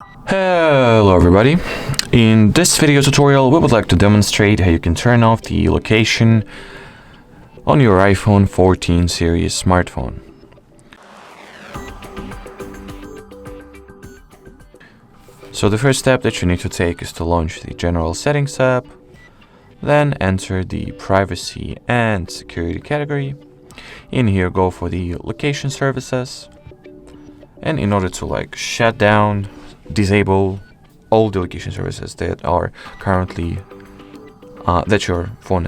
Hello everybody. In this video tutorial we would like to demonstrate how you can turn off the location on your iPhone 14 series smartphone. So the first step that you need to take is to launch the General Settings app, then enter the Privacy and Security category. In here go for the Location Services, and in order to shut down, disable all the location services that are currently that your phone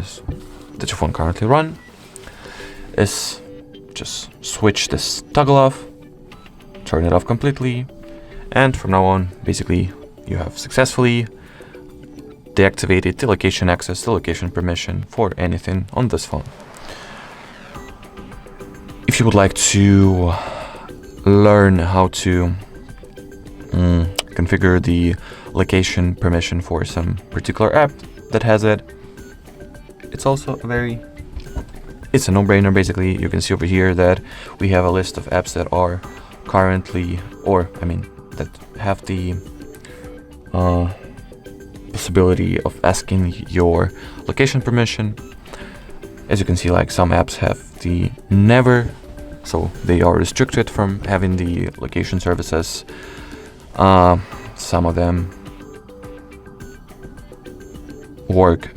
currently run, is just switch this toggle off, turn it off completely, and from now on basically you have successfully deactivated the location access, the location permission for anything on this phone. If you would like to learn how to configure the location permission for some particular app that has it, it's a no-brainer. Basically, you can see over here that we have a list of apps that are currently, that have the possibility of asking your location permission. As you can see, some apps have the never, so they are restricted from having the location services. Some of them work,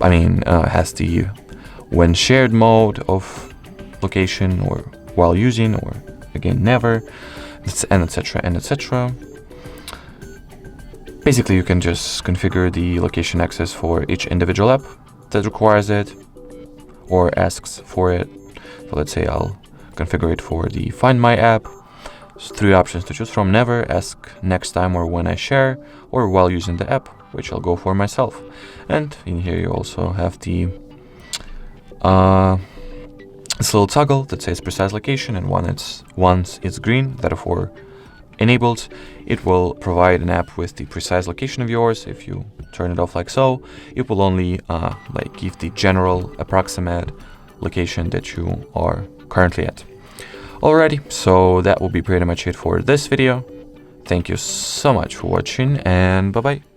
has the when shared mode of location, or while using, or again never, and etc. Basically, you can just configure the location access for each individual app that requires it or asks for it. So let's say I'll configure it for the Find My app. There's 3 options to choose from: never, ask next time or when I share, or while using the app, which I'll go for myself. And in here you also have the this little toggle that says precise location, and once it's green, therefore enabled, it will provide an app with the precise location of yours. If you turn it off like so, it will only give the general approximate location that you are currently at. Alrighty, so that will be pretty much it for this video. Thank you so much for watching, and bye bye.